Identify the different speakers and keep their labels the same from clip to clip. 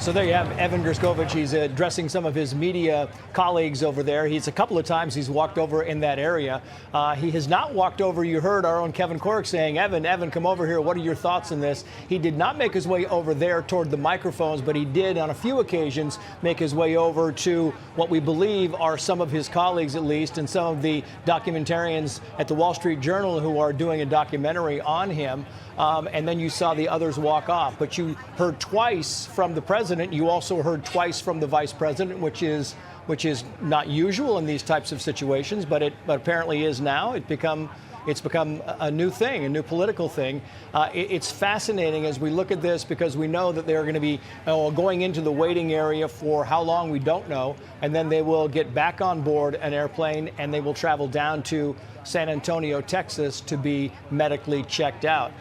Speaker 1: So there you have Evan Gershkovich. He's addressing some of his media colleagues over there. He's a couple of times he's walked over in that area. He has not walked over. You heard our own Kevin Cork saying, Evan, come over here. What are your thoughts on this? He did not make his way over there toward the microphones, but he did on a few occasions make his way over to what we believe are some of his colleagues, at least, and some of the documentarians at the Wall Street Journal who are doing a documentary on him. And then you saw the others walk off. But you heard twice from the president. You also heard twice from the vice president, which is not usual in these types of situations, but apparently is now. It's become a new thing, a new political thing. It's fascinating as we look at this because we know that they're going to be going into the waiting area for how long we don't know, and then they will get back on board an airplane and they will travel down to San Antonio, Texas, to be medically checked out.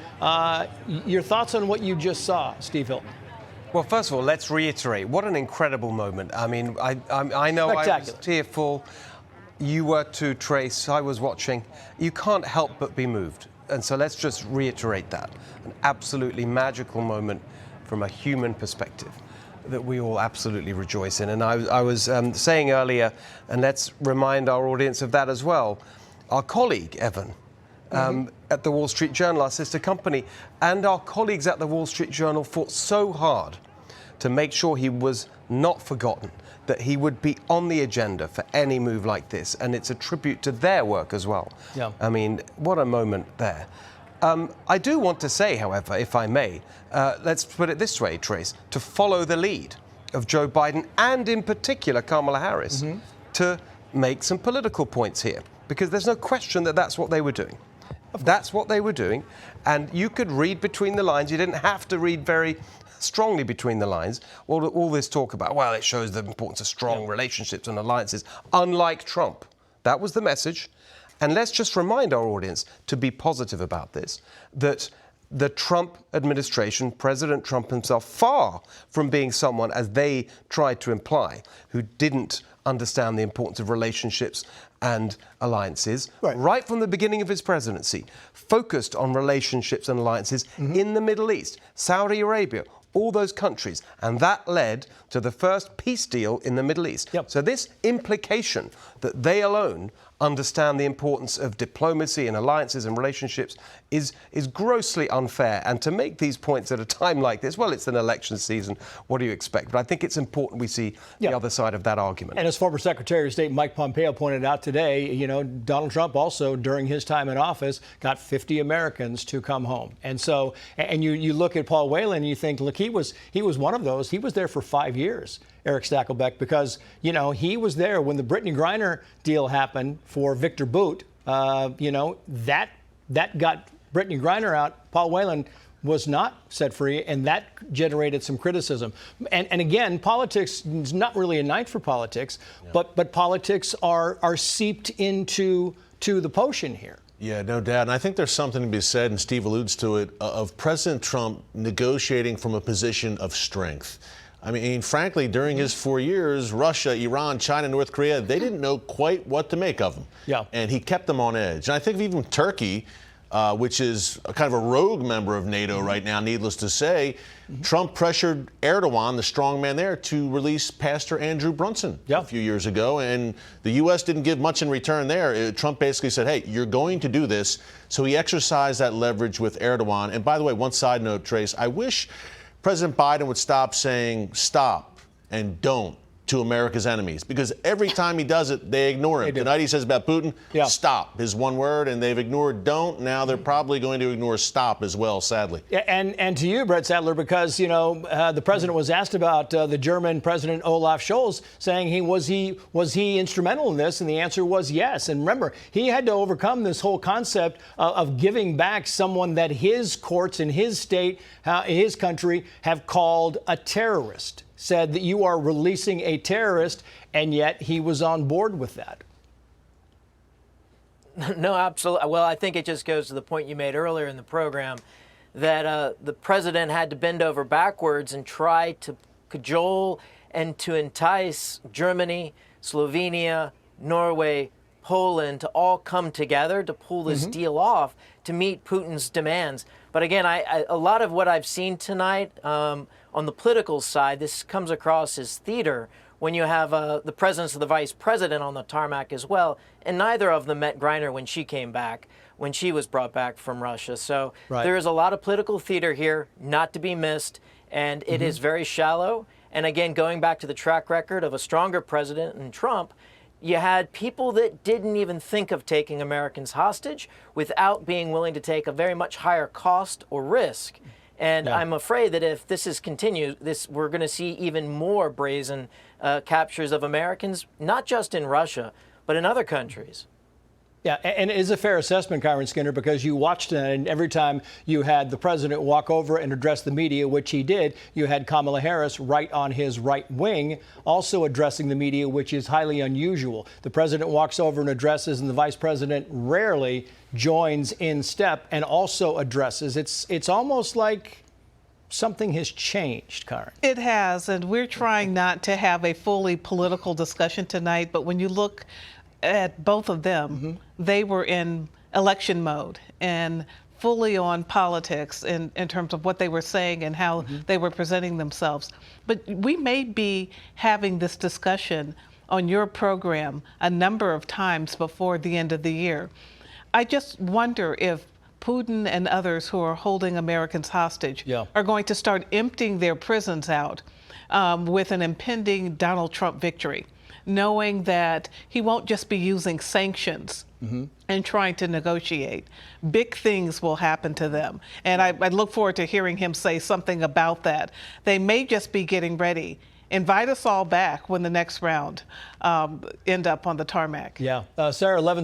Speaker 1: Your thoughts on what you just saw, Steve Hilton?
Speaker 2: Well, first of all, let's reiterate, what an incredible moment. I mean, I know I was tearful. You were too, Trace. I was watching. You can't help but be moved. And so let's just reiterate that. An absolutely magical moment from a human perspective that we all absolutely rejoice in. And I was saying earlier, and let's remind our audience of that as well, our colleague, Evan, at the Wall Street Journal, our sister company, and our colleagues at the Wall Street Journal fought so hard to make sure he was not forgotten, that he would be on the agenda for any move like this. And it's a tribute to their work as well. Yeah. I mean, what a moment there. I do want to say, however, if I may, let's put it this way, Trace, to follow the lead of Joe Biden and in particular Kamala Harris to make some political points here, because there's no question that that's what they were doing. That's what they were doing. And you could read between the lines. You didn't have to read very strongly between the lines. All this talk about, well, it shows the importance of strong relationships and alliances, unlike Trump. That was the message. And let's just remind our audience to be positive about this, that the Trump administration, President Trump himself, far from being someone, as they tried to imply, who didn't understand the importance of relationships and alliances, right from the beginning of his presidency, focused on relationships and alliances in the Middle East, Saudi Arabia, all those countries. And that led to the first peace deal in the Middle East. So this implication that they alone understand the importance of diplomacy and alliances and relationships is grossly unfair. And to make these points at a time like this, well, it's an election season. What do you expect? But I think it's important we see the other side of that argument.
Speaker 1: And as former Secretary of State Mike Pompeo pointed out today, you know, Donald Trump also, during his time in office, got 50 Americans to come home. And so, and you look at Paul Whelan and you think, look, he was one of those. He was there for 5 years, Eric Stakelbeck, because, you know, he was there when the Brittany Griner deal happened for Victor Boot. You know, that got Brittany Griner out. Paul Whelan was not set free, and that generated some criticism. And again, politics is not really a night for politics, but politics are seeped into the potion here.
Speaker 3: Yeah, no doubt. And I think there's something to be said, and Steve alludes to it, of President Trump negotiating from a position of strength. I mean, frankly, during his 4 years, Russia, Iran, China, North Korea, they didn't know quite what to make of him. Yeah. And he kept them on edge. And I think even Turkey, which is a kind of a rogue member of NATO right now, needless to say, Trump pressured Erdogan, the strongman there, to release Pastor Andrew Brunson a few years ago. And the U.S. didn't give much in return there. Trump basically said, hey, you're going to do this. So he exercised that leverage with Erdogan. And by the way, one side note, Trace, I wish President Biden would stop saying stop and don't to America's enemies, because every time he does it, they ignore him. Tonight he says about Putin, stop, his one word, and they've ignored don't. Now they're probably going to ignore stop as well, sadly.
Speaker 1: Yeah, and to you, Brett Sadler, because, you know, the president was asked about the German President Olaf Scholz, saying was he instrumental in this, and the answer was yes. And remember, he had to overcome this whole concept of giving back someone that his courts in his state, his country, have called a terrorist. Said that you are releasing a terrorist, and yet he was on board with that.
Speaker 4: No, absolutely. Well, I think it just goes to the point you made earlier in the program that the president had to bend over backwards and try to cajole and to entice Germany, Slovenia, Norway, Poland to all come together to pull this deal off to meet Putin's demands. But again, a lot of what I've seen tonight on the political side, this comes across as theater when you have the presence of the vice president on the tarmac as well, and neither of them met Griner when she came back, when she was brought back from Russia. So there is a lot of political theater here, not to be missed, and it is very shallow. And again, going back to the track record of a stronger president than Trump, you had people that didn't even think of taking Americans hostage without being willing to take a very much higher cost or risk. And I'm afraid that if this is continued, we're going to see even more brazen captures of Americans, not just in Russia, but in other countries.
Speaker 1: Yeah, and it is a fair assessment, Kyron Skinner, because you watched it, and every time you had the president walk over and address the media, which he did, you had Kamala Harris right on his right wing, also addressing the media, which is highly unusual. The president walks over and addresses, and the vice president rarely joins in step and also addresses. It's almost like something has changed, Kyron.
Speaker 5: It has, and we're trying not to have a fully political discussion tonight, but when you look at both of them, they were in election mode and fully on politics in terms of what they were saying and how they were presenting themselves. But we may be having this discussion on your program a number of times before the end of the year. I just wonder if Putin and others who are holding Americans hostage are going to start emptying their prisons out with an impending Donald Trump victory, knowing that he won't just be using sanctions and trying to negotiate. Big things will happen to them. And I look forward to hearing him say something about that. They may just be getting ready. Invite us all back when the next round end up on the tarmac.
Speaker 1: Yeah. Sarah, 11